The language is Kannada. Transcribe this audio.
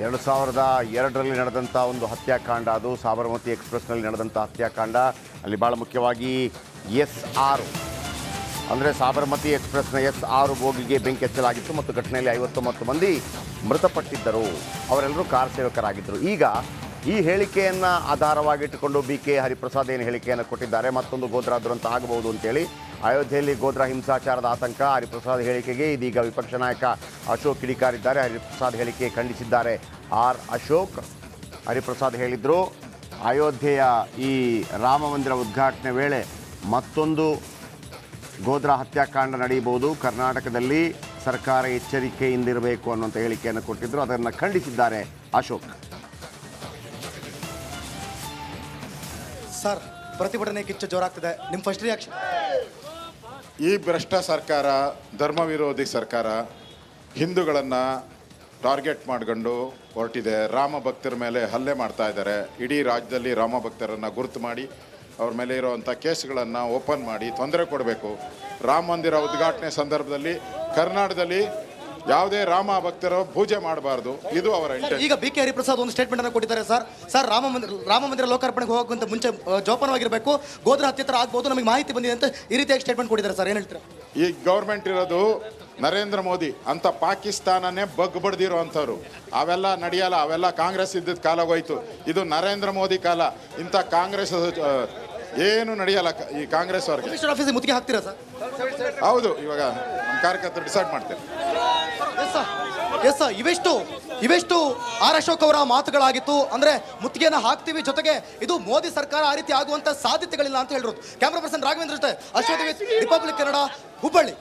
2002ರಲ್ಲಿ ನಡೆದಂಥ ಒಂದು ಹತ್ಯಾಕಾಂಡ, ಅದು ಸಾಬರಮತಿ ಎಕ್ಸ್‌ಪ್ರೆಸ್‌ನಲ್ಲಿ ನಡೆದಂಥ ಹತ್ಯಾಕಾಂಡ. ಅಲ್ಲಿ ಭಾಳ ಮುಖ್ಯವಾಗಿ S6 ಅಂದರೆ ಸಾಬರಮತಿ ಎಕ್ಸ್‌ಪ್ರೆಸ್‌ನ S6 ಬೋಗಿಗೆ ಬೆಂಕಿ ಹಚ್ಚಲಾಗಿತ್ತು ಮತ್ತು ಘಟನೆಯಲ್ಲಿ 59 ಮಂದಿ ಮೃತಪಟ್ಟಿದ್ದರು. ಅವರೆಲ್ಲರೂ ಕಾರ್ ಸೇವಕರಾಗಿದ್ದರು. ಈಗ ಈ ಹೇಳಿಕೆಯನ್ನು ಆಧಾರವಾಗಿಟ್ಟುಕೊಂಡು BK ಹರಿಪ್ರಸಾದ್ ಏನು ಹೇಳಿಕೆಯನ್ನು ಕೊಟ್ಟಿದ್ದಾರೆ, ಮತ್ತೊಂದು ಗೋಧ್ರಾ ದುರಂತ ಆಗಬಹುದು ಅಂತೇಳಿ. ಅಯೋಧ್ಯೆಯಲ್ಲಿ ಗೋಧ್ರಾ ಹಿಂಸಾಚಾರದ ಆತಂಕ, ಹರಿಪ್ರಸಾದ್ ಹೇಳಿಕೆಗೆ ಇದೀಗ ವಿಪಕ್ಷ ನಾಯಕ ಅಶೋಕ್ ಕಿಡಿಕಾರಿದ್ದಾರೆ. ಹರಿಪ್ರಸಾದ್ ಹೇಳಿಕೆ ಖಂಡಿಸಿದ್ದಾರೆ. ಅಶೋಕ್ ಹರಿಪ್ರಸಾದ್ ಹೇಳಿದರು, ಅಯೋಧ್ಯೆಯ ಈ ರಾಮ ಮಂದಿರ ಉದ್ಘಾಟನೆ ವೇಳೆ ಮತ್ತೊಂದು ಗೋಧ್ರಾ ಹತ್ಯಾಕಾಂಡ ನಡೆಯಬಹುದು, ಕರ್ನಾಟಕದಲ್ಲಿ ಸರ್ಕಾರ ಎಚ್ಚರಿಕೆಯಿಂದಿರಬೇಕು ಅನ್ನುವಂಥ ಹೇಳಿಕೆಯನ್ನು ಕೊಟ್ಟಿದ್ದರು. ಅದನ್ನು ಖಂಡಿಸಿದ್ದಾರೆ ಅಶೋಕ್. ಸರ್, ಪ್ರತಿಭಟನೆ ಕಿಚ್ಚು ಜೋರಾಗ್ತಿದೆ, ನಿಮ್ಮ ಫಸ್ಟ್ ರಿಯಾಕ್ಷನ್? ಈ ಭ್ರಷ್ಟ ಸರ್ಕಾರ, ಧರ್ಮ ವಿರೋಧಿ ಸರ್ಕಾರ ಹಿಂದೂಗಳನ್ನು ಟಾರ್ಗೆಟ್ ಮಾಡ್ಕೊಂಡು ಹೊರಟಿದೆ. ರಾಮ ಭಕ್ತರ ಮೇಲೆ ಹಲ್ಲೆ ಮಾಡ್ತಾ ಇದ್ದಾರೆ. ಇಡೀ ರಾಜ್ಯದಲ್ಲಿ ರಾಮ ಭಕ್ತರನ್ನು ಗುರುತು ಮಾಡಿ ಅವ್ರ ಮೇಲೆ ಇರುವಂಥ ಕೇಸ್ಗಳನ್ನು ಓಪನ್ ಮಾಡಿ ತೊಂದರೆ ಕೊಡಬೇಕು. ರಾಮ ಮಂದಿರ ಉದ್ಘಾಟನೆ ಸಂದರ್ಭದಲ್ಲಿ ಕರ್ನಾಟಕದಲ್ಲಿ ಯಾವುದೇ ರಾಮ ಭಕ್ತರು ಪೂಜೆ ಮಾಡಬಾರ್ದು, ಇದು ಅವರ ಇಂಟೆನ್ಷನ್. ಈಗ BK ಹರಿಪ್ರಸಾದ್ ಒಂದು ಸ್ಟೇಟ್ಮೆಂಟ್ ಅನ್ನು ಕೊಟ್ಟಿದ್ದಾರೆ. ಸರ್ ರಾಮ ಮಂದಿರ ಲೋಕಾರ್ಪಣೆಗೆ ಹೋಗೋಕ್ಕಿಂತ ಮುಂಚೆ ಜೋಪಾನವಾಗಿರಬೇಕು, ಗೋಧ್ರಾ ಹತ್ಯೆ ಆಗ್ಬೋದು, ನಮಗೆ ಮಾಹಿತಿ ಬಂದಿದೆ ಅಂತ ಈ ರೀತಿಯಾಗಿ ಸ್ಟೇಟ್ಮೆಂಟ್ ಕೊಟ್ಟಿದ್ದಾರೆ. ಸರ್, ಏನು ಹೇಳ್ತೀರಾ? ಈ ಗೌರ್ಮೆಂಟ್ ಇರೋದು ನರೇಂದ್ರ ಮೋದಿ ಅಂತ ಪಾಕಿಸ್ತಾನನೇ ಬಗ್ಬಡ್ದಿರೋ ಅಂಥವ್ರು. ಅವೆಲ್ಲ ನಡೆಯಲ್ಲ, ಅವೆಲ್ಲ ಕಾಂಗ್ರೆಸ್ ಇದ್ದಿದ್ದ ಕಾಲ ಹೋಯ್ತು. ಇದು ನರೇಂದ್ರ ಮೋದಿ ಕಾಲ. ಇಂಥ ಕಾಂಗ್ರೆಸ್ ಏನು ನಡೆಯಲ್ಲ ಈ ಕಾಂಗ್ರೆಸ್ ಅವ್ರಿಗೆ. ಕಮಿಷನರ್ ಆಫೀಸಿಗೆ ಮುತ್ತಿಗೆ ಹಾಕ್ತೀರಾ ಸರ್? ಹೌದು, ಇವಾಗ ನಮ್ಮ ಕಾರ್ಯಕರ್ತರು ಡಿಸೈಡ್ ಮಾಡ್ತಾರೆ. ಎಸ್ ಸರ್, ಇವೆಷ್ಟು ಅಶೋಕ್ ಅವರ ಮಾತುಗಳಾಗಿತ್ತು. ಅಂದ್ರೆ ಮುತ್ತಿಗೆನ ಹಾಕ್ತೀವಿ, ಜೊತೆಗೆ ಇದು ಮೋದಿ ಸರ್ಕಾರ ಆ ರೀತಿ ಆಗುವಂತ ಸಾಧ್ಯತೆಗಳಿಲ್ಲ ಅಂತ ಹೇಳಿರೋದು. ಕ್ಯಾಮರಾ ಪರ್ಸನ್ ರಾಘವೇಂದ್ರ ಜೊತೆ ಅಶ್ವಥ್, ರಿಪಬ್ಲಿಕ್ ಕನ್ನಡ, ಹುಬ್ಬಳ್ಳಿ.